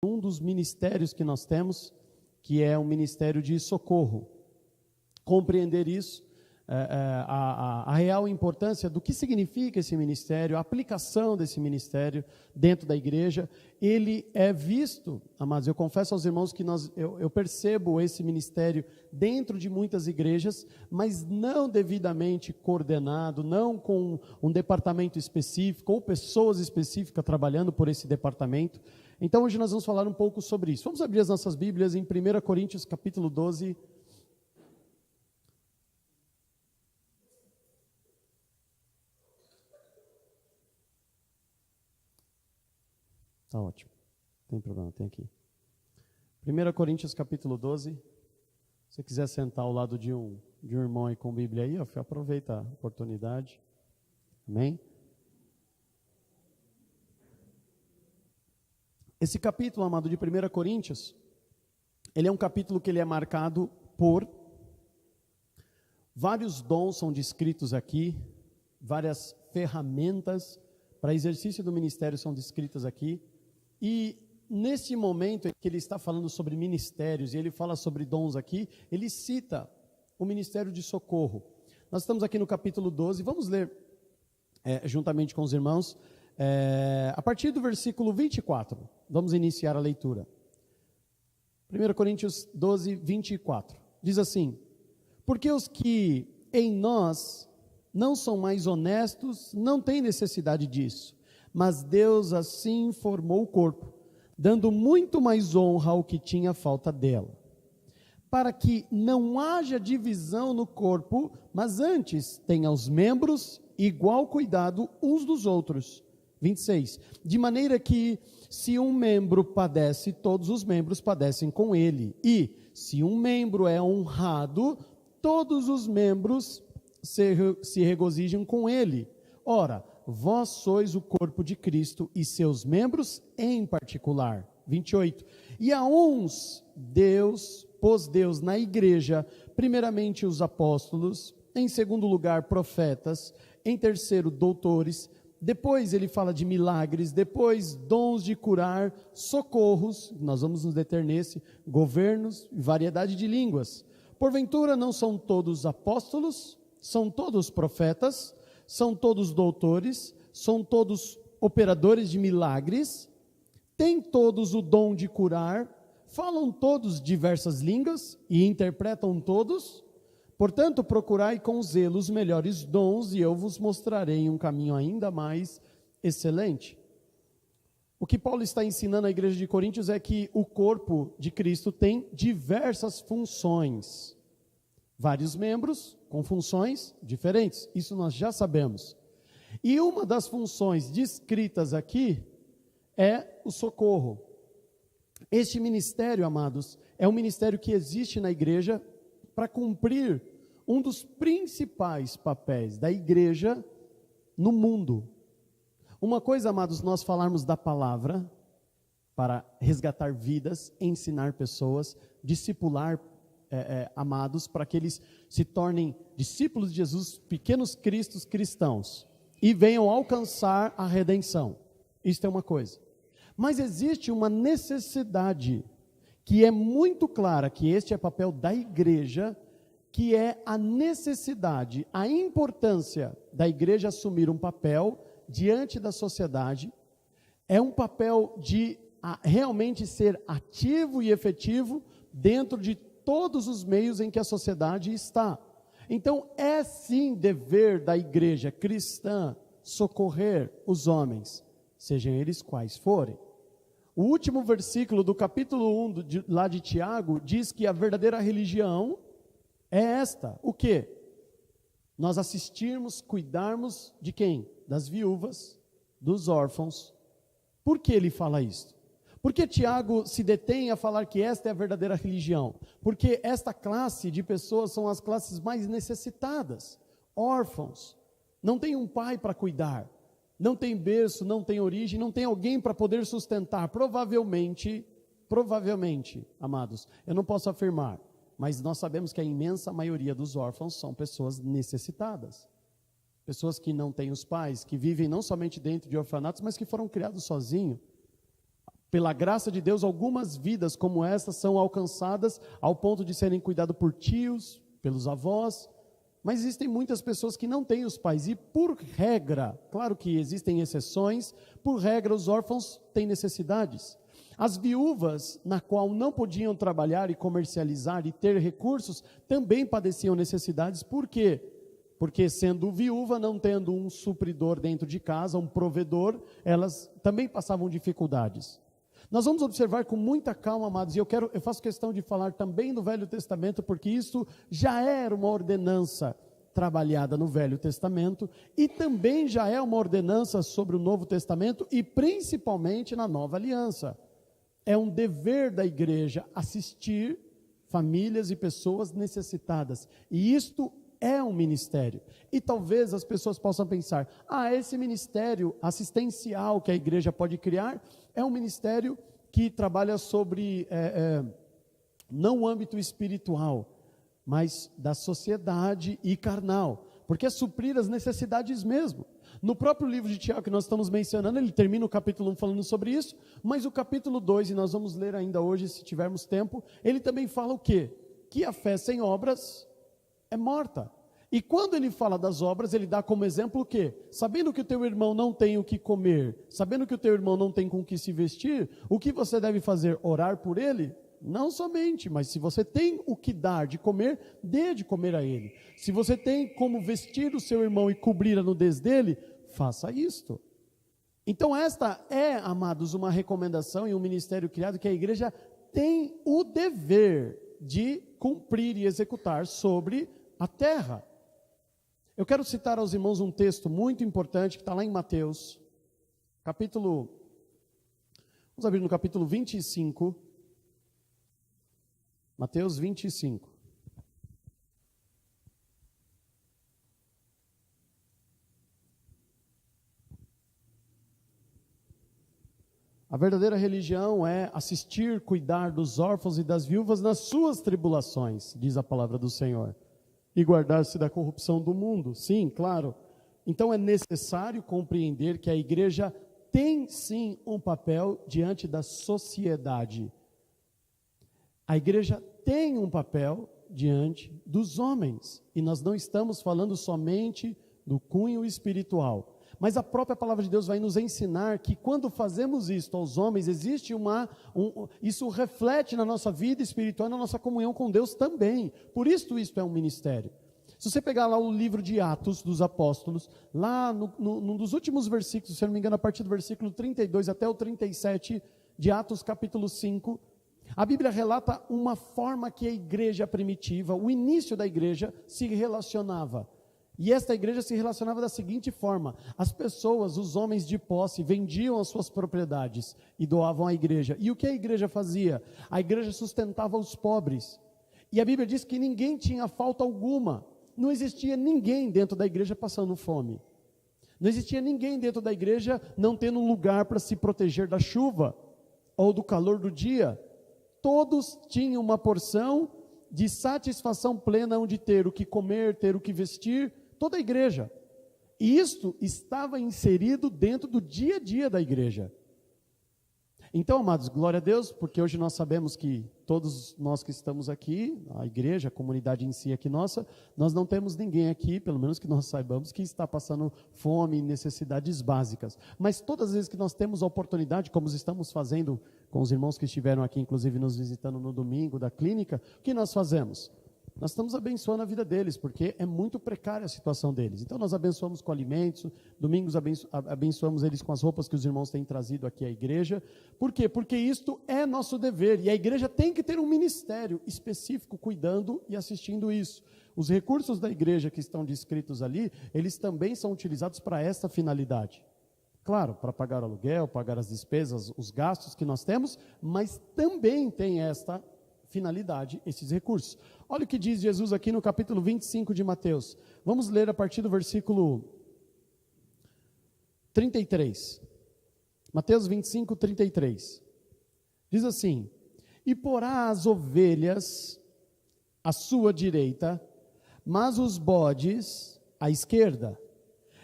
um dos ministérios que nós temos, que é um ministério de socorro. Compreender isso, a real importância do que significa esse ministério, a aplicação desse ministério dentro da igreja, ele é visto, amados, eu confesso aos irmãos que eu percebo esse ministério dentro de muitas igrejas, mas não devidamente coordenado, não com um departamento específico ou pessoas específicas trabalhando por esse departamento. Então hoje nós vamos falar um pouco sobre isso. Vamos abrir as nossas Bíblias em 1 Coríntios capítulo 12, Tá ótimo, não tem problema, tem aqui. 1 Coríntios capítulo 12, se você quiser sentar ao lado de um irmão aí com Bíblia aí, aproveita a oportunidade. Amém? Esse capítulo, amado, de 1 Coríntios, ele é um capítulo que ele é marcado por vários dons são descritos aqui, várias ferramentas para exercício do ministério são descritas aqui. E nesse momento em que ele está falando sobre ministérios, e ele fala sobre dons aqui, ele cita o ministério de socorro. Nós estamos aqui no capítulo 12, vamos ler juntamente com os irmãos, a partir do versículo 24, vamos iniciar a leitura. 1 Coríntios 12, 24, diz assim: porque os que em nós não são mais honestos, não têm necessidade disso. Mas Deus assim formou o corpo, dando muito mais honra ao que tinha falta dela, para que não haja divisão no corpo, mas antes tenha os membros igual cuidado uns dos outros. 26. De maneira que, se um membro padece, todos os membros padecem com ele. E, se um membro é honrado, todos os membros se regozijam com ele. Ora, vós sois o corpo de Cristo e seus membros em particular. 28. E a uns pôs Deus na igreja, primeiramente os apóstolos, em segundo lugar profetas, em terceiro doutores, depois ele fala de milagres, depois dons de curar, socorros, nós vamos nos deter nesse, governos, variedade de línguas. Porventura não são todos apóstolos, são todos profetas, são todos doutores, são todos operadores de milagres, têm todos o dom de curar, falam todos diversas línguas e interpretam todos. Portanto, procurai com zelo os melhores dons e eu vos mostrarei um caminho ainda mais excelente. O que Paulo está ensinando à igreja de Coríntios é que o corpo de Cristo tem diversas funções. Vários membros com funções diferentes, isso nós já sabemos. E uma das funções descritas aqui é o socorro. Este ministério, amados, é um ministério que existe na igreja para cumprir um dos principais papéis da igreja no mundo. Uma coisa, amados, nós falarmos da palavra para resgatar vidas, ensinar pessoas, discipular amados, para que eles se tornem discípulos de Jesus, pequenos cristos cristãos, e venham alcançar a redenção. Isso é uma coisa. Mas existe uma necessidade, que é muito clara, que este é papel da igreja, que é a necessidade, a importância da igreja assumir um papel diante da sociedade, é um papel de realmente ser ativo e efetivo dentro de todos os meios em que a sociedade está. Então, é sim dever da igreja cristã socorrer os homens, sejam eles quais forem. O último versículo do capítulo 1 lá de Tiago diz que a verdadeira religião é esta. O quê? Nós assistirmos, cuidarmos de quem? Das viúvas, dos órfãos. Por que ele fala isso? Por que Tiago se detém a falar que esta é a verdadeira religião? Porque esta classe de pessoas são as classes mais necessitadas. Órfãos, não tem um pai para cuidar, não tem berço, não tem origem, não tem alguém para poder sustentar. Provavelmente, amados, eu não posso afirmar, mas nós sabemos que a imensa maioria dos órfãos são pessoas necessitadas. Pessoas que não têm os pais, que vivem não somente dentro de orfanatos, mas que foram criados sozinhos. Pela graça de Deus, algumas vidas como essa são alcançadas ao ponto de serem cuidadas por tios, pelos avós, mas existem muitas pessoas que não têm os pais e por regra, claro que existem exceções, por regra os órfãos têm necessidades. As viúvas, na qual não podiam trabalhar e comercializar e ter recursos, também padeciam necessidades. Por quê? Porque sendo viúva, não tendo um supridor dentro de casa, um provedor, elas também passavam dificuldades. Nós vamos observar com muita calma, amados, e eu faço questão de falar também do Velho Testamento, porque isso já era uma ordenança trabalhada no Velho Testamento, e também já é uma ordenança sobre o Novo Testamento, e principalmente na Nova Aliança. É um dever da igreja assistir famílias e pessoas necessitadas, e isto é um ministério. E talvez as pessoas possam pensar, esse ministério assistencial que a igreja pode criar, é um ministério que trabalha sobre, não o âmbito espiritual, mas da sociedade e carnal, porque é suprir as necessidades mesmo. No próprio livro de Tiago que nós estamos mencionando, ele termina o capítulo 1 falando sobre isso, mas o capítulo 2, e nós vamos ler ainda hoje, se tivermos tempo, ele também fala o quê? Que a fé sem obras é morta. E quando ele fala das obras, ele dá como exemplo o quê? Sabendo que o teu irmão não tem o que comer, sabendo que o teu irmão não tem com o que se vestir, o que você deve fazer? Orar por ele? Não somente, mas se você tem o que dar de comer, dê de comer a ele. Se você tem como vestir o seu irmão e cobrir a nudez dele, faça isto. Então esta é, amados, uma recomendação e um ministério criado que a igreja tem o dever de cumprir e executar sobre a terra. Eu quero citar aos irmãos um texto muito importante que está lá em Mateus, vamos abrir no capítulo 25, Mateus 25. A verdadeira religião é assistir, cuidar dos órfãos e das viúvas nas suas tribulações, diz a palavra do Senhor. E guardar-se da corrupção do mundo. Sim, claro. Então é necessário compreender que a igreja tem sim um papel diante da sociedade. A igreja tem um papel diante dos homens. E nós não estamos falando somente do cunho espiritual. Mas a própria palavra de Deus vai nos ensinar que quando fazemos isto aos homens, existe isso reflete na nossa vida espiritual, na nossa comunhão com Deus também. Por isso é um ministério. Se você pegar lá o livro de Atos dos Apóstolos, lá num dos últimos versículos, se eu não me engano, a partir do versículo 32 até o 37 de Atos capítulo 5, a Bíblia relata uma forma que a igreja primitiva, o início da igreja, se relacionava. E esta igreja se relacionava da seguinte forma: as pessoas, os homens de posse, vendiam as suas propriedades e doavam à igreja. E o que a igreja fazia? A igreja sustentava os pobres. E a Bíblia diz que ninguém tinha falta alguma. Não existia ninguém dentro da igreja passando fome. Não existia ninguém dentro da igreja não tendo um lugar para se proteger da chuva ou do calor do dia. Todos tinham uma porção de satisfação plena, onde ter o que comer, ter o que vestir, toda a igreja. E isto estava inserido dentro do dia a dia da igreja. Então, amados, glória a Deus, porque hoje nós sabemos que todos nós que estamos aqui, a igreja, a comunidade em si aqui nossa, nós não temos ninguém aqui, pelo menos que nós saibamos, que está passando fome e necessidades básicas. Mas todas as vezes que nós temos a oportunidade, como estamos fazendo com os irmãos que estiveram aqui, inclusive nos visitando no domingo da clínica, o que nós fazemos? Nós estamos abençoando a vida deles, porque é muito precária a situação deles. Então nós abençoamos com alimentos, domingos abençoamos eles com as roupas que os irmãos têm trazido aqui à igreja. Por quê? Porque isto é nosso dever, e a igreja tem que ter um ministério específico cuidando e assistindo isso. Os recursos da igreja que estão descritos ali, eles também são utilizados para esta finalidade. Claro, para pagar aluguel, pagar as despesas, os gastos que nós temos, mas também tem esta finalidade, esses recursos. Olha o que diz Jesus aqui no capítulo 25 de Mateus. Vamos ler a partir do versículo 33. Mateus 25, 33. Diz assim: e porá as ovelhas à sua direita, mas os bodes à esquerda.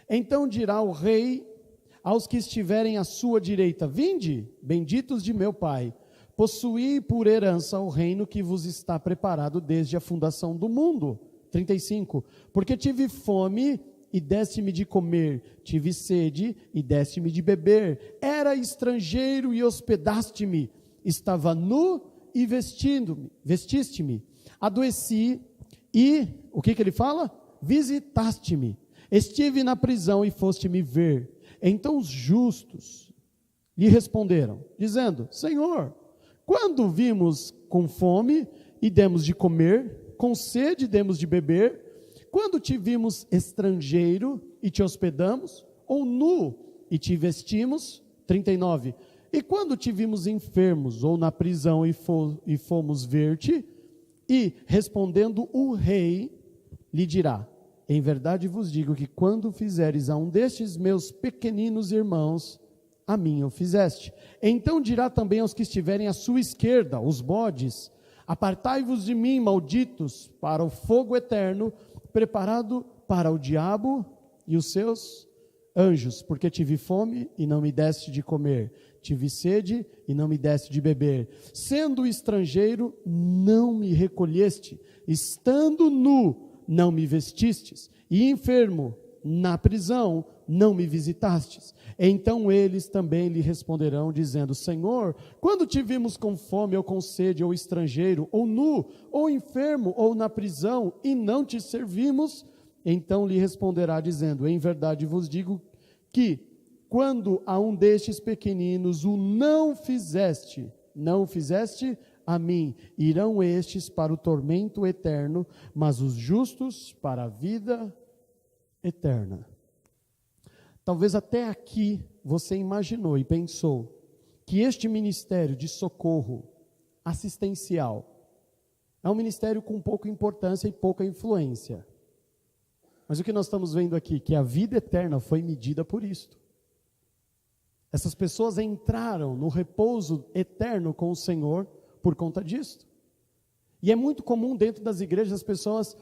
Então dirá o rei aos que estiverem à sua direita: vinde, benditos de meu Pai, possuí por herança o reino que vos está preparado desde a fundação do mundo. 35. Porque tive fome e deste-me de comer, tive sede e deste-me de beber, era estrangeiro e hospedaste-me, estava nu e vestiste-me, adoeci e, o que ele fala? Visitaste-me, estive na prisão e foste me ver. Então os justos lhe responderam, dizendo: Senhor, quando vimos com fome e demos de comer, com sede demos de beber, quando te vimos estrangeiro e te hospedamos, ou nu e te vestimos? 39. E quando te vimos enfermos ou na prisão e fomos ver-te? E, respondendo o rei, lhe dirá: em verdade vos digo que quando fizeres a um destes meus pequeninos irmãos, a mim o fizeste. Então dirá também aos que estiverem à sua esquerda, os bodes: apartai-vos de mim, malditos, para o fogo eterno, preparado para o diabo e os seus anjos, porque tive fome e não me deste de comer, tive sede e não me deste de beber, sendo estrangeiro, não me recolheste, estando nu, não me vestistes, e enfermo, na prisão, não me visitastes. Então eles também lhe responderão, dizendo: Senhor, quando te vimos com fome, ou com sede, ou estrangeiro, ou nu, ou enfermo, ou na prisão, e não te servimos? Então lhe responderá, dizendo: em verdade vos digo que, quando a um destes pequeninos o não fizeste a mim, irão estes para o tormento eterno, mas os justos para a vida eterna. Talvez até aqui você imaginou e pensou que este ministério de socorro assistencial é um ministério com pouca importância e pouca influência. Mas o que nós estamos vendo aqui, que a vida eterna foi medida por isto. Essas pessoas entraram no repouso eterno com o Senhor por conta disto. E é muito comum dentro das igrejas as pessoas,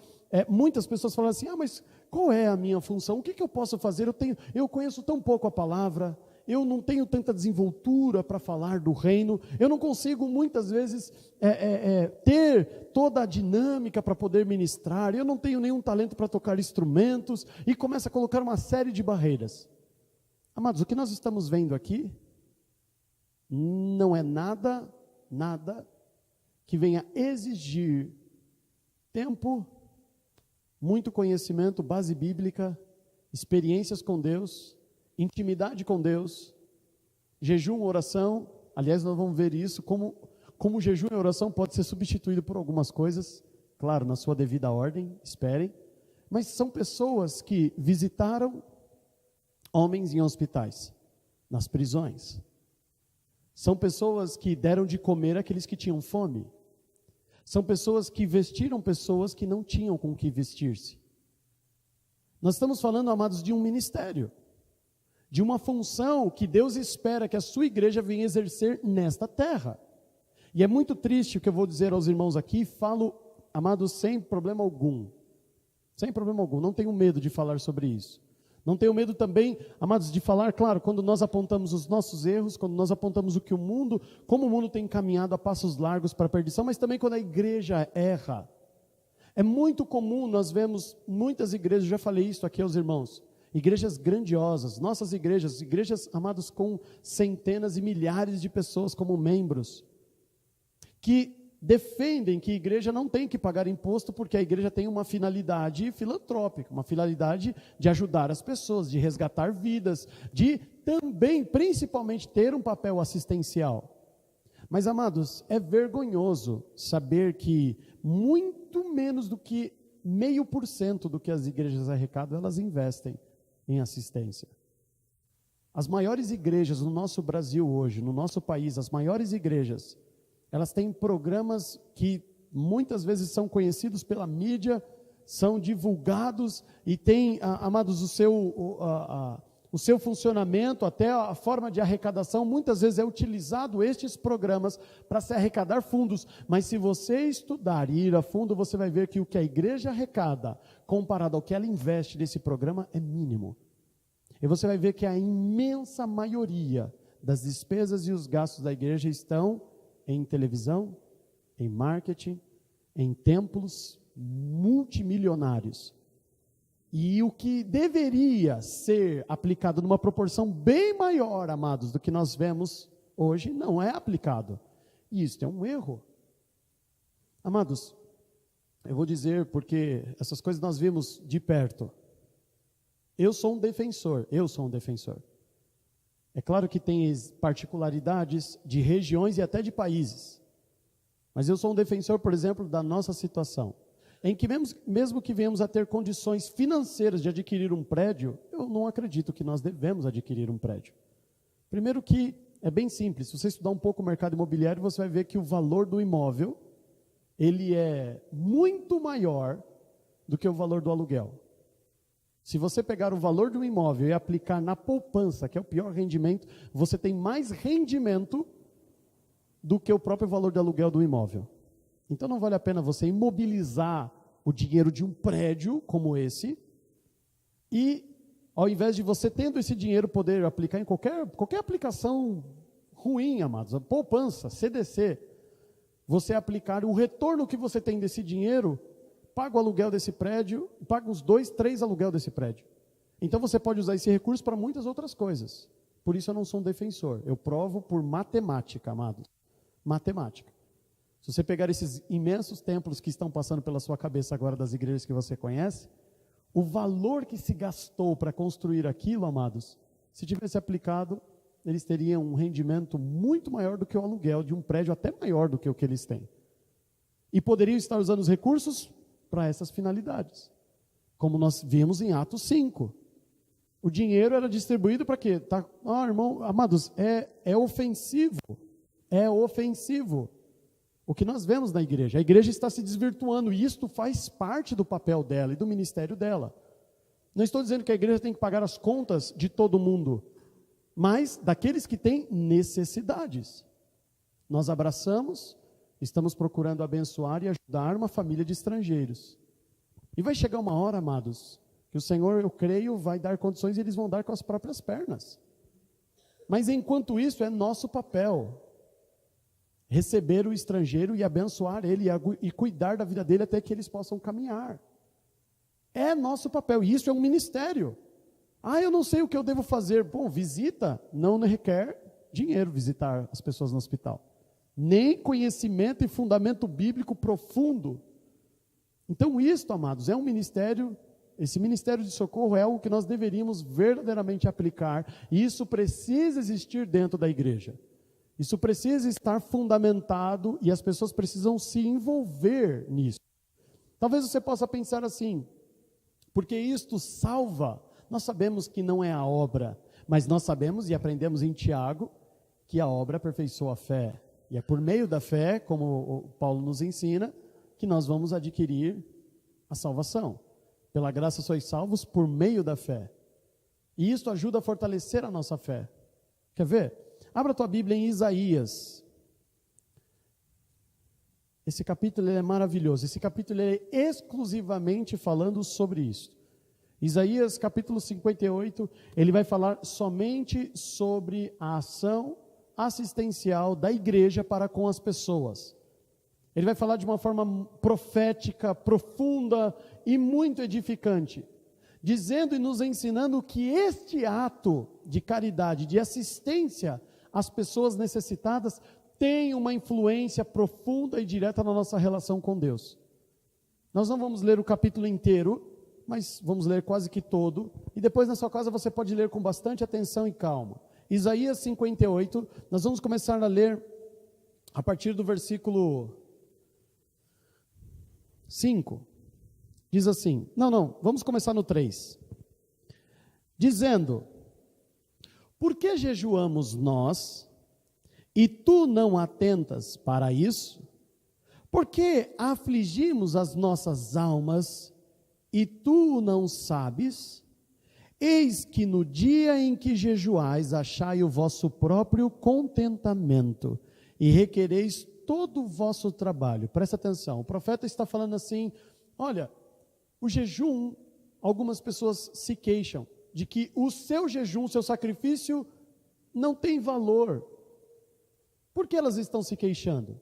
muitas pessoas falam assim: mas qual é a minha função? O que eu posso fazer? Eu conheço tão pouco a palavra, eu não tenho tanta desenvoltura para falar do reino, eu não consigo muitas vezes ter toda a dinâmica para poder ministrar, eu não tenho nenhum talento para tocar instrumentos, e começa a colocar uma série de barreiras. Amados, o que nós estamos vendo aqui não é nada que venha exigir tempo, muito conhecimento, base bíblica, experiências com Deus, intimidade com Deus, jejum, oração. Aliás, nós vamos ver isso, como jejum e oração pode ser substituído por algumas coisas, claro, na sua devida ordem, esperem, mas são pessoas que visitaram homens em hospitais, nas prisões. São pessoas que deram de comer àqueles que tinham fome. São pessoas que vestiram pessoas que não tinham com que vestir-se. Nós estamos falando, amados, de um ministério, de uma função que Deus espera que a sua igreja venha exercer nesta terra. E é muito triste o que eu vou dizer aos irmãos aqui, falo, amados, sem problema algum, não tenho medo de falar sobre isso. Não tenho medo também, amados, de falar, claro, quando nós apontamos os nossos erros, quando nós apontamos como o mundo tem caminhado a passos largos para a perdição, mas também quando a igreja erra. É muito comum, nós vemos muitas igrejas, já falei isso aqui aos irmãos, igrejas grandiosas, nossas igrejas, amados, com centenas e milhares de pessoas como membros, que defendem que a igreja não tem que pagar imposto porque a igreja tem uma finalidade filantrópica, uma finalidade de ajudar as pessoas, de resgatar vidas, de também, principalmente, ter um papel assistencial. Mas, amados, é vergonhoso saber que muito menos do que 0,5% do que as igrejas arrecadam, elas investem em assistência. As maiores igrejas no nosso Brasil hoje, no nosso país, as maiores igrejas, elas têm programas que muitas vezes são conhecidos pela mídia, são divulgados e têm, amados, o seu funcionamento, até a forma de arrecadação, muitas vezes é utilizado estes programas para se arrecadar fundos, mas se você estudar e ir a fundo, você vai ver que o que a igreja arrecada, comparado ao que ela investe nesse programa, é mínimo. E você vai ver que a imensa maioria das despesas e os gastos da igreja estão em televisão, em marketing, em templos multimilionários. E o que deveria ser aplicado numa proporção bem maior, amados, do que nós vemos hoje, não é aplicado. E isso é um erro. Amados, eu vou dizer porque essas coisas nós vimos de perto. Eu sou um defensor. É claro que tem particularidades de regiões e até de países. Mas eu sou um defensor, por exemplo, da nossa situação. Em que mesmo que venhamos a ter condições financeiras de adquirir um prédio, eu não acredito que nós devemos adquirir um prédio. Primeiro que é bem simples, se você estudar um pouco o mercado imobiliário, você vai ver que o valor do imóvel, ele é muito maior do que o valor do aluguel. Se você pegar o valor do imóvel e aplicar na poupança, que é o pior rendimento, você tem mais rendimento do que o próprio valor de aluguel do imóvel. Então não vale a pena você imobilizar o dinheiro de um prédio como esse e, ao invés de você tendo esse dinheiro poder aplicar em qualquer aplicação ruim, amados, poupança, CDC, você aplicar o retorno que você tem desse dinheiro, paga o aluguel desse prédio, paga uns 2, 3 aluguel desse prédio. Então você pode usar esse recurso para muitas outras coisas. Por isso eu não sou um defensor. Eu provo por matemática, amados. Matemática. Se você pegar esses imensos templos que estão passando pela sua cabeça agora das igrejas que você conhece, o valor que se gastou para construir aquilo, amados, se tivesse aplicado, eles teriam um rendimento muito maior do que o aluguel de um prédio, até maior do que o que eles têm. E poderiam estar usando os recursos para essas finalidades. Como nós vimos em Atos 5. O dinheiro era distribuído para quê? Irmão, amados, é ofensivo. É ofensivo. O que nós vemos na igreja. A igreja está se desvirtuando e isto faz parte do papel dela e do ministério dela. Não estou dizendo que a igreja tem que pagar as contas de todo mundo, mas daqueles que têm necessidades. Nós abraçamos, estamos procurando abençoar e ajudar uma família de estrangeiros. E vai chegar uma hora, amados, que o Senhor, eu creio, vai dar condições e eles vão dar com as próprias pernas. Mas enquanto isso, é nosso papel receber o estrangeiro e abençoar ele e cuidar da vida dele até que eles possam caminhar. É nosso papel, e isso é um ministério. Eu não sei o que eu devo fazer. Bom, visita não requer dinheiro visitar as pessoas no hospital. Nem conhecimento e fundamento bíblico profundo. Então isto, amados, é um ministério, esse ministério de socorro é algo que nós deveríamos verdadeiramente aplicar, e isso precisa existir dentro da igreja. Isso precisa estar fundamentado e as pessoas precisam se envolver nisso. Talvez você possa pensar assim, porque isto salva. Nós sabemos que não é a obra, mas nós sabemos e aprendemos em Tiago que a obra aperfeiçoa a fé. E é por meio da fé, como o Paulo nos ensina, que nós vamos adquirir a salvação. Pela graça sois salvos por meio da fé. E isso ajuda a fortalecer a nossa fé. Quer ver? Abra a tua Bíblia em Isaías. Esse capítulo é maravilhoso. Esse capítulo é exclusivamente falando sobre isso. Isaías capítulo 58, ele vai falar somente sobre a ação assistencial da igreja para com as pessoas. Ele vai falar de uma forma profética, profunda e muito edificante, dizendo e nos ensinando que este ato de caridade, de assistência às pessoas necessitadas, tem uma influência profunda e direta na nossa relação com Deus. Nós não vamos ler o capítulo inteiro, mas vamos ler quase que todo, e depois na sua casa você pode ler com bastante atenção e calma. Isaías 58, nós vamos começar a ler a partir do versículo 5. Diz assim, vamos começar no 3. Dizendo, por que jejuamos nós, e tu não atentas para isso? Por que afligimos as nossas almas, e tu não sabes? Eis que no dia em que jejuais, achai o vosso próprio contentamento, e requereis todo o vosso trabalho. Presta atenção, o profeta está falando assim, olha, o jejum, algumas pessoas se queixam, de que o seu jejum, o seu sacrifício não tem valor. Por que elas estão se queixando?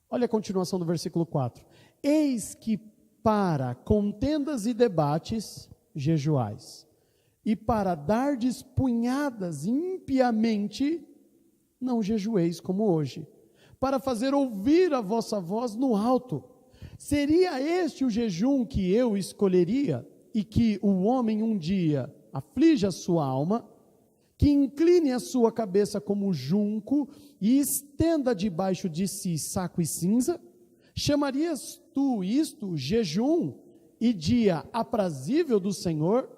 Olha a continuação do versículo 4. Eis que para contendas e debates jejuais, e para dardes punhadas impiamente, não jejueis como hoje, para fazer ouvir a vossa voz no alto. Seria este o jejum que eu escolheria, e que o homem um dia aflige a sua alma, que incline a sua cabeça como junco, e estenda debaixo de si saco e cinza? Chamarias tu isto jejum, e dia aprazível do Senhor?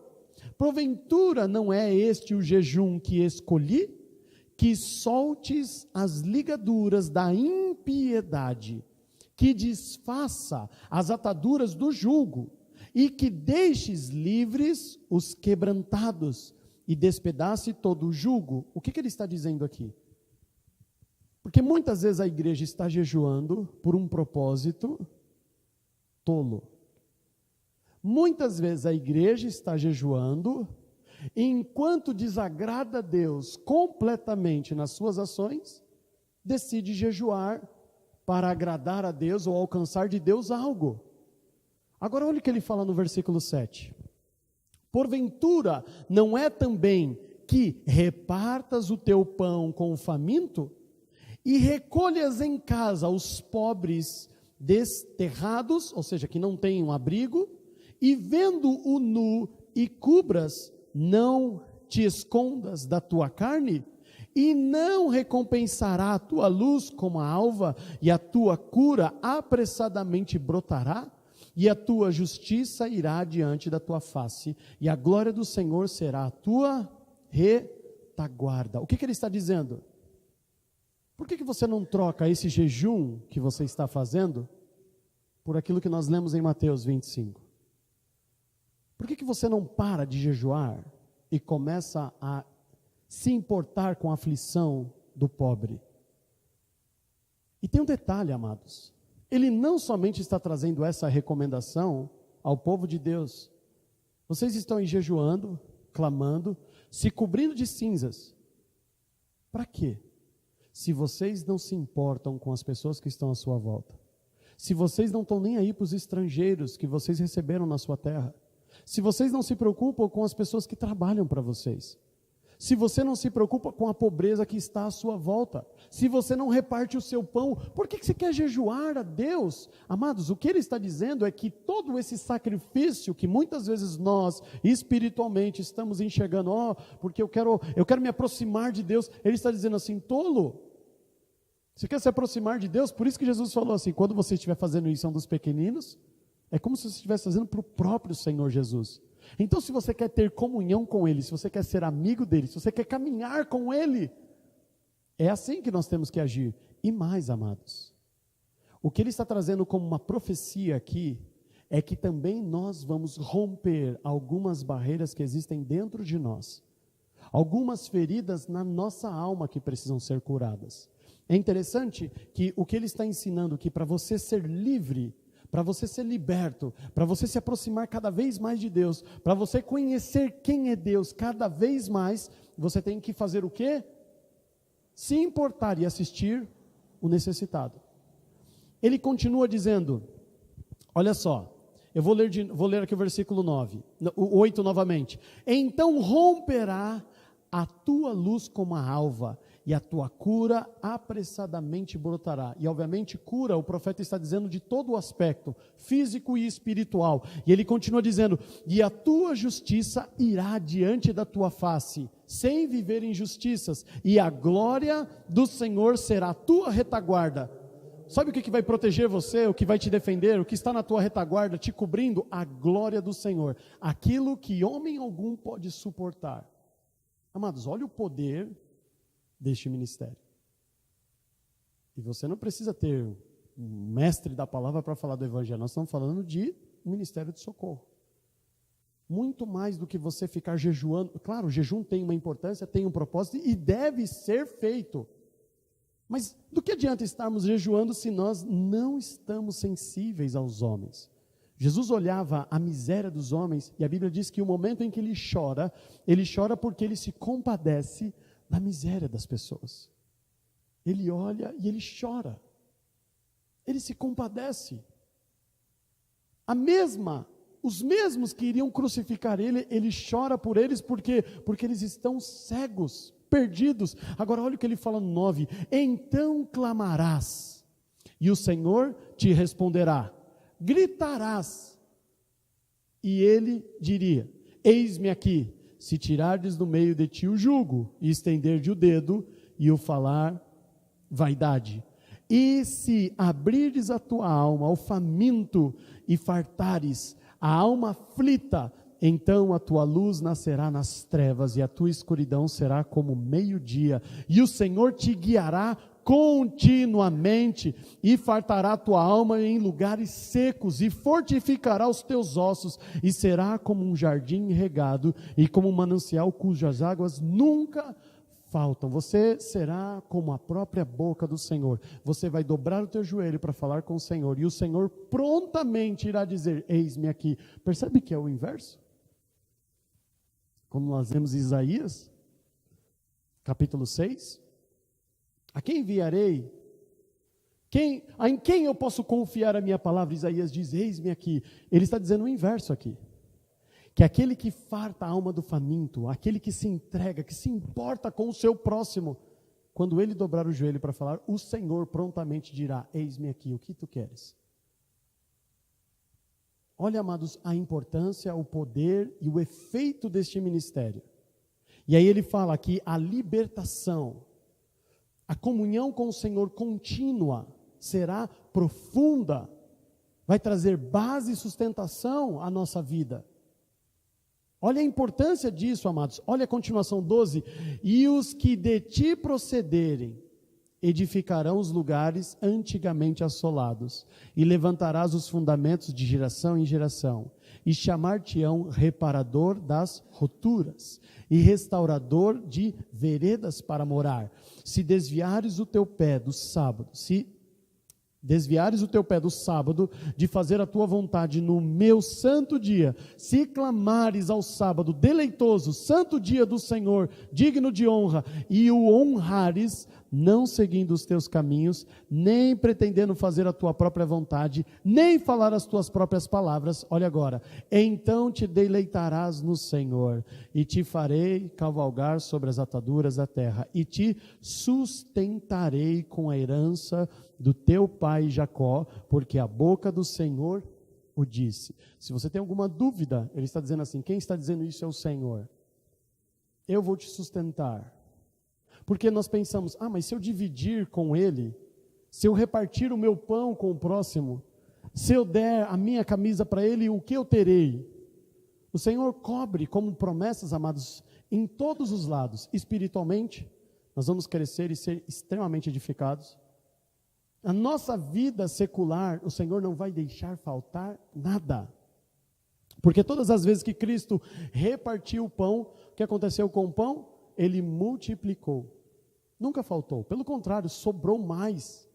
Porventura não é este o jejum que escolhi? Que soltes as ligaduras da impiedade, que desfaça as ataduras do jugo, e que deixes livres os quebrantados, e despedace todo o jugo. O que ele está dizendo aqui? Porque muitas vezes a igreja está jejuando por um propósito tolo. Muitas vezes a igreja está jejuando, enquanto desagrada a Deus completamente nas suas ações, decide jejuar para agradar a Deus ou alcançar de Deus algo. Agora olha o que ele fala no versículo 7. Porventura não é também que repartas o teu pão com o faminto, e recolhas em casa os pobres desterrados, ou seja, que não têm um abrigo, e vendo o nu e cubras, não te escondas da tua carne? E não recompensará a tua luz como a alva, e a tua cura apressadamente brotará? E a tua justiça irá diante da tua face, e a glória do Senhor será a tua retaguarda. O que ele está dizendo? Por que você não troca esse jejum que você está fazendo por aquilo que nós lemos em Mateus 25? Por que você não para de jejuar e começa a se importar com a aflição do pobre? E tem um detalhe, amados. Ele não somente está trazendo essa recomendação ao povo de Deus. Vocês estão aí jejuando, clamando, se cobrindo de cinzas. Para quê? Se vocês não se importam com as pessoas que estão à sua volta, se vocês não estão nem aí para os estrangeiros que vocês receberam na sua terra, se vocês não se preocupam com as pessoas que trabalham para vocês, se você não se preocupa com a pobreza que está à sua volta, se você não reparte o seu pão, por que você quer jejuar a Deus? Amados, o que ele está dizendo é que todo esse sacrifício que muitas vezes nós espiritualmente estamos enxergando, porque eu quero me aproximar de Deus, ele está dizendo assim, tolo, você quer se aproximar de Deus? Por isso que Jesus falou assim, quando você estiver fazendo isso a um dos pequeninos, é como se você estivesse fazendo para o próprio Senhor Jesus. Então, se você quer ter comunhão com Ele, se você quer ser amigo dEle, se você quer caminhar com Ele, é assim que nós temos que agir. E mais, amados, o que Ele está trazendo como uma profecia aqui, é que também nós vamos romper algumas barreiras que existem dentro de nós, algumas feridas na nossa alma que precisam ser curadas. É interessante que o que Ele está ensinando aqui, para você ser livre, para você ser liberto, para você se aproximar cada vez mais de Deus, para você conhecer quem é Deus cada vez mais, você tem que fazer o quê? Se importar e assistir o necessitado. Ele continua dizendo, olha só, eu vou ler aqui o versículo 8 novamente. Então romperá a tua luz como a alva, e a tua cura apressadamente brotará. E obviamente cura, o profeta está dizendo de todo o aspecto, físico e espiritual. E ele continua dizendo, e a tua justiça irá diante da tua face, sem viver injustiças, e a glória do Senhor será a tua retaguarda. Sabe o que vai proteger você, o que vai te defender, o que está na tua retaguarda, te cobrindo? A glória do Senhor, aquilo que homem algum pode suportar. Amados, olha o poder deste ministério. E você não precisa ter um mestre da palavra para falar do evangelho, nós estamos falando de ministério de socorro. Muito mais do que você ficar jejuando, claro, o jejum tem uma importância, tem um propósito e deve ser feito. Mas do que adianta estarmos jejuando se nós não estamos sensíveis aos homens? Jesus olhava a miséria dos homens, e a Bíblia diz que o momento em que ele chora porque ele se compadece da miséria das pessoas. Ele olha e ele chora. Ele se compadece. Os mesmos que iriam crucificar ele, ele chora por eles porque eles estão cegos, perdidos. Agora olha o que ele fala no 9: então clamarás, e o Senhor te responderá, gritarás, e ele diria: eis-me aqui, se tirardes do meio de ti o jugo, e estender-de o dedo, e o falar vaidade. E se abrirdes a tua alma ao faminto, e fartares a alma aflita, então a tua luz nascerá nas trevas, e a tua escuridão será como meio-dia, e o Senhor te guiará continuamente, e fartará a tua alma em lugares secos, e fortificará os teus ossos, e será como um jardim regado, e como um manancial cujas águas nunca faltam. Você será como a própria boca do Senhor. Você vai dobrar o teu joelho para falar com o Senhor, e o Senhor prontamente irá dizer: eis-me aqui. Percebe que é o inverso? Como nós vemos em Isaías, capítulo 6. A quem enviarei? Em quem eu posso confiar a minha palavra? Isaías diz: eis-me aqui. Ele está dizendo o inverso aqui. Que aquele que farta a alma do faminto, aquele que se entrega, que se importa com o seu próximo, quando ele dobrar o joelho para falar, o Senhor prontamente dirá: eis-me aqui, o que tu queres? Olha, amados, a importância, o poder e o efeito deste ministério. E aí ele fala aqui a libertação, a comunhão com o Senhor contínua, será profunda, vai trazer base e sustentação à nossa vida. Olha a importância disso, amados. Olha a continuação 12. E os que de ti procederem, edificarão os lugares antigamente assolados, e levantarás os fundamentos de geração em geração, e chamar-te-ão reparador das roturas, e restaurador de veredas para morar. Se desviares o teu pé do sábado, de fazer a tua vontade no meu santo dia, se clamares ao sábado deleitoso, santo dia do Senhor, digno de honra, e o honrares, não seguindo os teus caminhos, nem pretendendo fazer a tua própria vontade, nem falar as tuas próprias palavras, olha agora, então te deleitarás no Senhor, e te farei cavalgar sobre as ataduras da terra, e te sustentarei com a herança do teu pai Jacó, porque a boca do Senhor o disse. Se você tem alguma dúvida, ele está dizendo assim: quem está dizendo isso é o Senhor. Eu vou te sustentar. Porque nós pensamos: mas se eu dividir com ele, se eu repartir o meu pão com o próximo, se eu der a minha camisa para ele, o que eu terei? O Senhor cobre como promessas, amados, em todos os lados. Espiritualmente, nós vamos crescer e ser extremamente edificados. A nossa vida secular, o Senhor não vai deixar faltar nada. Porque todas as vezes que Cristo repartiu o pão, o que aconteceu com o pão? Ele multiplicou. Nunca faltou. Pelo contrário, sobrou mais.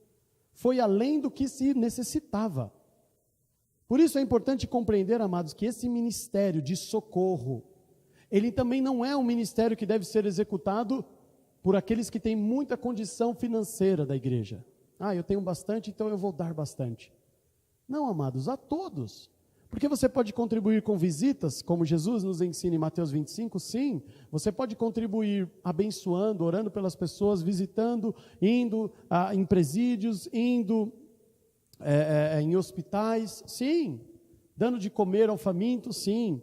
Foi além do que se necessitava. Por isso é importante compreender, amados, que esse ministério de socorro, ele também não é um ministério que deve ser executado por aqueles que têm muita condição financeira da igreja. Eu tenho bastante, então eu vou dar bastante. Não, amados, a todos. Porque você pode contribuir com visitas, como Jesus nos ensina em Mateus 25, sim. Você pode contribuir abençoando, orando pelas pessoas, visitando, indo em presídios, indo em hospitais, sim. Dando de comer ao faminto, sim.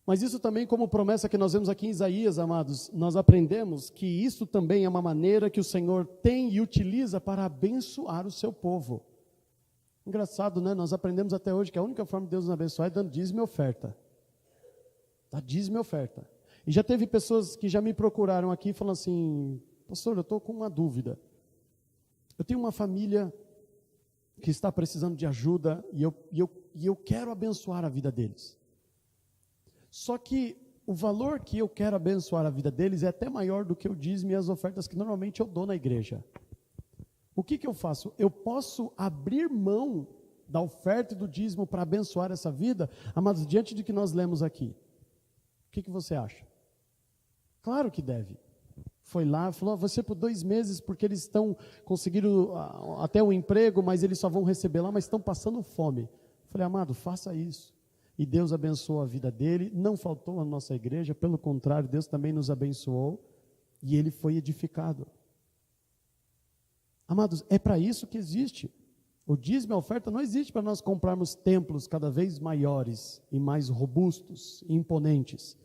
Mas isso também, como promessa que nós vemos aqui em Isaías, amados, nós aprendemos que isso também é uma maneira que o Senhor tem e utiliza para abençoar o seu povo. Engraçado, né? Nós aprendemos até hoje que a única forma de Deus nos abençoar é dando dízimo e oferta. Dá dízimo e oferta. E já teve pessoas que já me procuraram aqui falando assim: pastor, eu estou com uma dúvida. Eu tenho uma família que está precisando de ajuda e eu quero abençoar a vida deles. Só que o valor que eu quero abençoar a vida deles é até maior do que o dízimo e as ofertas que normalmente eu dou na igreja. O que eu faço? Eu posso abrir mão da oferta e do dízimo para abençoar essa vida? Amados, diante de que nós lemos aqui, o que você acha? Claro que deve. Foi lá, falou, você por 2 meses, porque eles estão conseguindo até o emprego, mas eles só vão receber lá, mas estão passando fome. Falei, amado, faça isso. E Deus abençoou a vida dele, não faltou a nossa igreja, pelo contrário, Deus também nos abençoou, e ele foi edificado. Amados, é para isso que existe. O dízimo e a oferta não existe para nós comprarmos templos cada vez maiores e mais robustos e imponentes.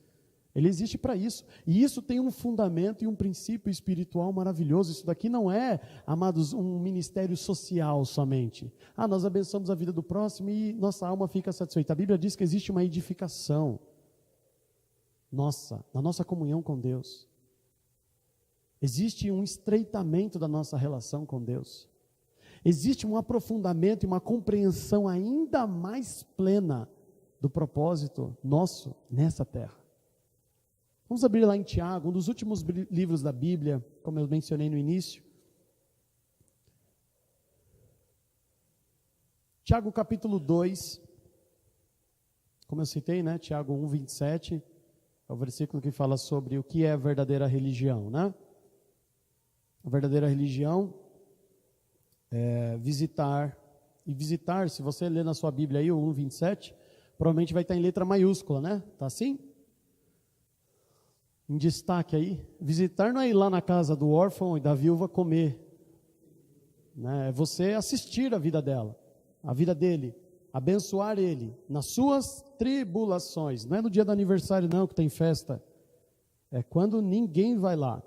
Ele existe para isso. E isso tem um fundamento e um princípio espiritual maravilhoso. Isso daqui não é, amados, um ministério social somente. Nós abençoamos a vida do próximo e nossa alma fica satisfeita. A Bíblia diz que existe uma edificação na nossa comunhão com Deus. Existe um estreitamento da nossa relação com Deus. Existe um aprofundamento e uma compreensão ainda mais plena do propósito nosso nessa terra. Vamos abrir lá em Tiago, um dos últimos livros da Bíblia, como eu mencionei no início. Tiago capítulo 2, como eu citei, né? Tiago 1, 27, é o versículo que fala sobre o que é a verdadeira religião, né? A verdadeira religião é visitar, e visitar, se você ler na sua Bíblia aí, o 1, 27, provavelmente vai estar em letra maiúscula, né? Tá assim? Em destaque aí, visitar não é ir lá na casa do órfão e da viúva comer, né? É você assistir a vida dela, a vida dele, abençoar ele nas suas tribulações. Não é no dia do aniversário não que tem festa, é quando ninguém vai lá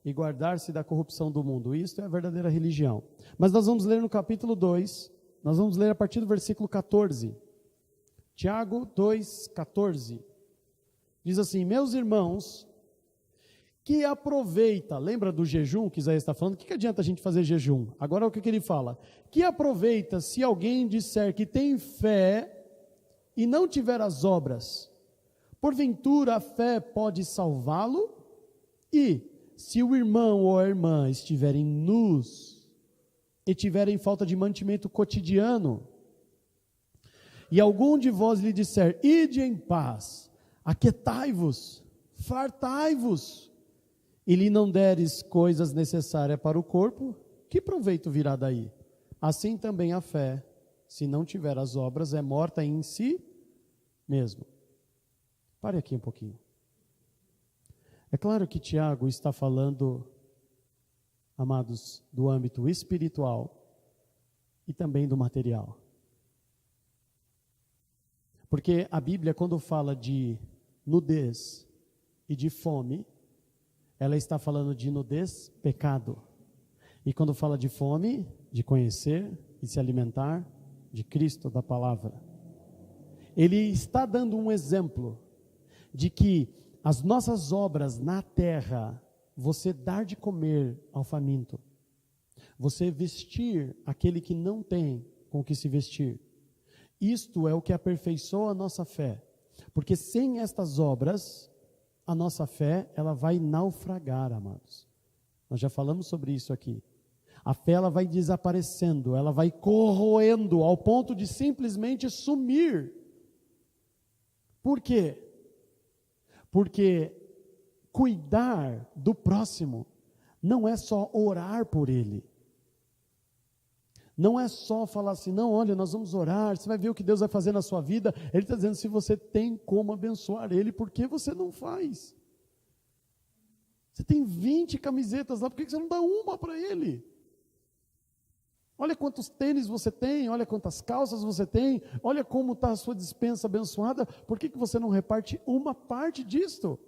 e guardar-se da corrupção do mundo. Isso é a verdadeira religião. Mas nós vamos ler no capítulo 2, nós vamos ler a partir do versículo 14. Tiago 2, 14. Diz assim, meus irmãos, que aproveita, lembra do jejum que Isaías está falando? O que adianta a gente fazer jejum? Agora o que ele fala? Que aproveita se alguém disser que tem fé e não tiver as obras. Porventura a fé pode salvá-lo? E se o irmão ou a irmã estiverem nus e tiverem falta de mantimento cotidiano, e algum de vós lhe disser, ide em paz, aquietai-vos, fartai-vos, e lhe não deres coisas necessárias para o corpo, que proveito virá daí? Assim também a fé, se não tiver as obras, é morta em si mesmo. Pare aqui um pouquinho. É claro que Tiago está falando, amados, do âmbito espiritual e também do material. Porque a Bíblia, quando fala de nudez e de fome, ela está falando de nudez, pecado. E quando fala de fome, de conhecer e se alimentar de Cristo, da palavra. Ele está dando um exemplo de que as nossas obras na terra, você dar de comer ao faminto, você vestir aquele que não tem com o que se vestir, isto é o que aperfeiçoa a nossa fé, porque sem estas obras, a nossa fé, ela vai naufragar, amados. Nós já falamos sobre isso aqui. A fé, ela vai desaparecendo, ela vai corroendo ao ponto de simplesmente sumir. Por quê? Porque cuidar do próximo não é só orar por ele. Não é só falar assim, não, olha, nós vamos orar, você vai ver o que Deus vai fazer na sua vida. Ele está dizendo, se você tem como abençoar ele, por que você não faz? Você tem 20 camisetas lá, por que você não dá uma para ele? Olha quantos tênis você tem, olha quantas calças você tem, olha como está a sua despensa abençoada, por que você não reparte uma parte disto?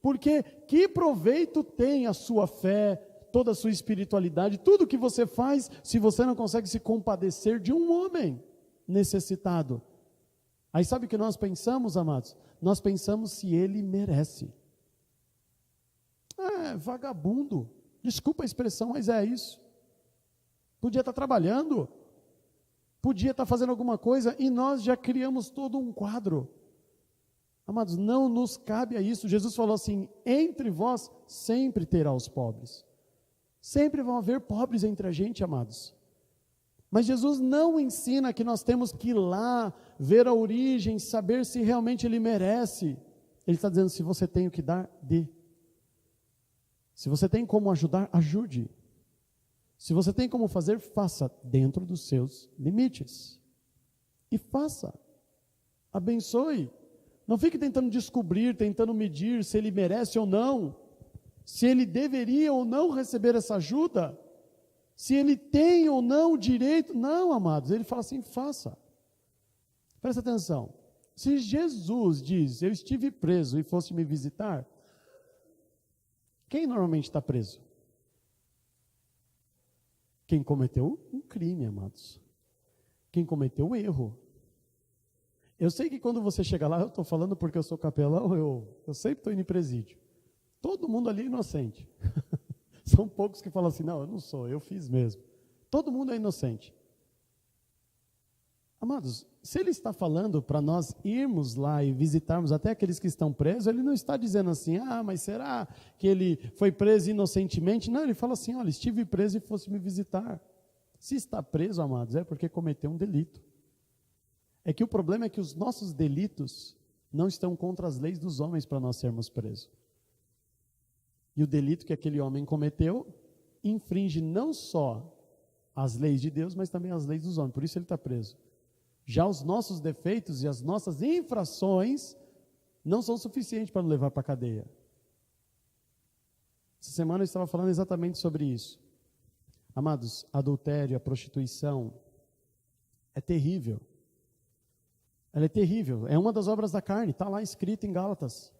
Porque que proveito tem a sua fé, toda a sua espiritualidade, tudo que você faz, se você não consegue se compadecer de um homem necessitado? Aí sabe o que nós pensamos, amados? Nós pensamos se ele merece. Vagabundo, desculpa a expressão, mas é isso. Podia estar trabalhando, podia estar fazendo alguma coisa, e nós já criamos todo um quadro. Amados, não nos cabe a isso. Jesus falou assim, entre vós sempre terá os pobres. Sempre vão haver pobres entre a gente, amados. Mas Jesus não ensina que nós temos que ir lá, ver a origem, saber se realmente ele merece. Ele está dizendo, se você tem o que dar, dê. Se você tem como ajudar, ajude. Se você tem como fazer, faça dentro dos seus limites. E faça. Abençoe. Não fique tentando descobrir, tentando medir se ele merece ou não. Se ele deveria ou não receber essa ajuda. Se ele tem ou não o direito. Não, amados. Ele fala assim, faça. Presta atenção. Se Jesus diz, eu estive preso e fosse me visitar, quem normalmente está preso? Quem cometeu um crime, amados. Quem cometeu um erro. Eu sei que quando você chega lá, eu estou falando porque eu sou capelão, eu sempre estou indo em presídio. Todo mundo ali é inocente. São poucos que falam assim, não, eu não sou, eu fiz mesmo. Todo mundo é inocente. Amados, se ele está falando para nós irmos lá e visitarmos até aqueles que estão presos, ele não está dizendo assim, mas será que ele foi preso inocentemente? Não, ele fala assim, olha, estive preso e fosse me visitar. Se está preso, amados, é porque cometeu um delito. É que o problema é que os nossos delitos não estão contra as leis dos homens para nós sermos presos. E o delito que aquele homem cometeu infringe não só as leis de Deus, mas também as leis dos homens. Por isso ele está preso. Já os nossos defeitos e as nossas infrações não são suficientes para nos levar para a cadeia. Essa semana eu estava falando exatamente sobre isso. Amados, adultério, a prostituição é terrível. Ela é terrível. É uma das obras da carne, está lá escrito em Gálatas.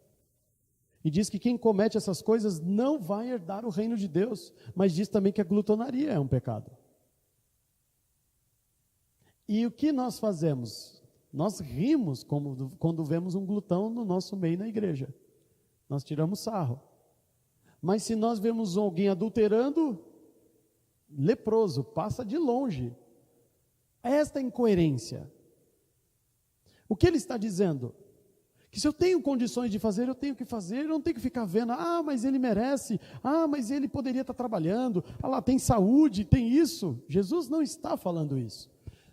E diz que quem comete essas coisas não vai herdar o reino de Deus. Mas diz também que a glutonaria é um pecado. E o que nós fazemos? Nós rimos quando vemos um glutão no nosso meio na igreja. Nós tiramos sarro. Mas se nós vemos alguém adulterando, leproso, passa de longe. Esta incoerência. O que ele está dizendo? Que se eu tenho condições de fazer, eu tenho que fazer, eu não tenho que ficar vendo, mas ele merece, mas ele poderia estar trabalhando, lá tem saúde, tem isso. Jesus não está falando isso.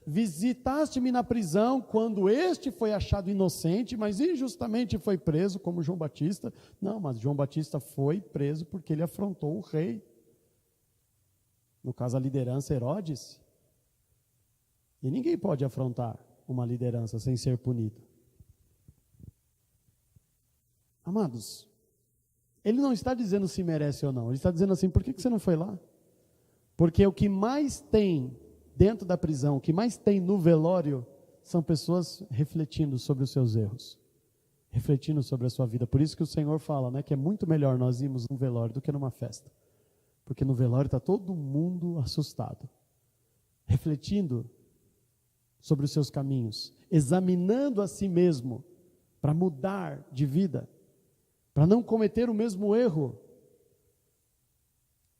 Visitaste-me na prisão quando este foi achado inocente, mas injustamente foi preso, como João Batista. Não, mas João Batista foi preso porque ele afrontou o rei. No caso, a liderança Herodes. E ninguém pode afrontar uma liderança sem ser punido. Amados, ele não está dizendo se merece ou não. Ele está dizendo assim, por que você não foi lá? Porque o que mais tem dentro da prisão, o que mais tem no velório, são pessoas refletindo sobre os seus erros, refletindo sobre a sua vida. Por isso que o Senhor fala, que é muito melhor nós irmos num velório do que numa festa. Porque no velório está todo mundo assustado, refletindo sobre os seus caminhos, examinando a si mesmo, para mudar de vida, para não cometer o mesmo erro.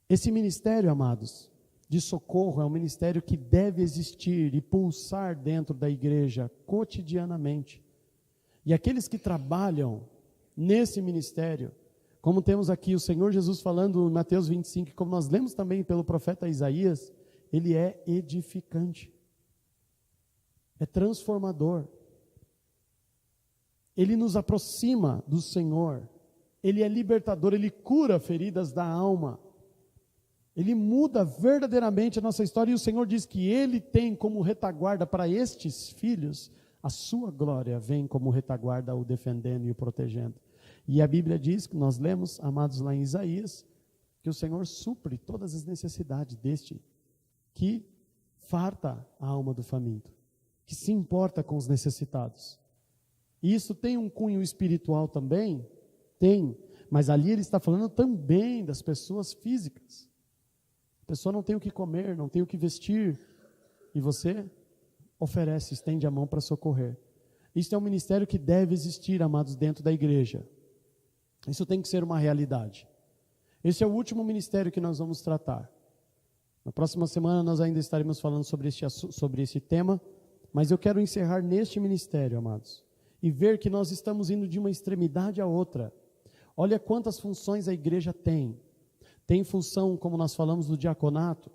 Esse ministério, amados, de socorro é um ministério que deve existir e pulsar dentro da igreja cotidianamente. E aqueles que trabalham nesse ministério, como temos aqui o Senhor Jesus falando em Mateus 25, como nós lemos também pelo profeta Isaías, ele é edificante, é transformador, ele nos aproxima do Senhor, ele é libertador, ele cura feridas da alma, ele muda verdadeiramente a nossa história, e o Senhor diz que ele tem como retaguarda para estes filhos, a sua glória vem como retaguarda o defendendo e o protegendo. E a Bíblia diz, que nós lemos, amados, lá em Isaías, que o Senhor supre todas as necessidades deste, que farta a alma do faminto, que se importa com os necessitados. E isso tem um cunho espiritual também? Tem, mas ali ele está falando também das pessoas físicas. A pessoa não tem o que comer, não tem o que vestir, e você oferece, estende a mão para socorrer. Isso é um ministério que deve existir, amados, dentro da igreja. Isso tem que ser uma realidade. Esse é o último ministério que nós vamos tratar. Na próxima semana nós ainda estaremos falando sobre esse tema, mas eu quero encerrar neste ministério, amados, e ver que nós estamos indo de uma extremidade a outra. Olha quantas funções a igreja tem. Tem função, como nós falamos, do diaconato,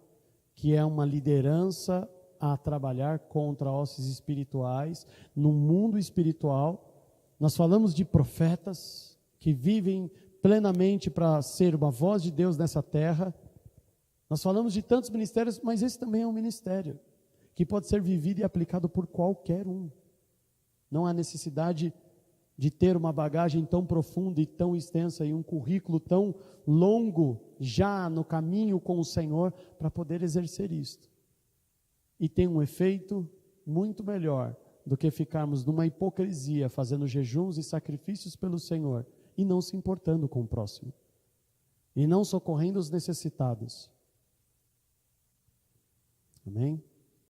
que é uma liderança a trabalhar contra hostes espirituais, no mundo espiritual. Nós falamos de profetas que vivem plenamente para ser uma voz de Deus nessa terra. Nós falamos de tantos ministérios, mas esse também é um ministério que pode ser vivido e aplicado por qualquer um. Não há necessidade de ter uma bagagem tão profunda e tão extensa e um currículo tão longo já no caminho com o Senhor para poder exercer isto. E tem um efeito muito melhor do que ficarmos numa hipocrisia, fazendo jejuns e sacrifícios pelo Senhor e não se importando com o próximo. E não socorrendo os necessitados. Amém?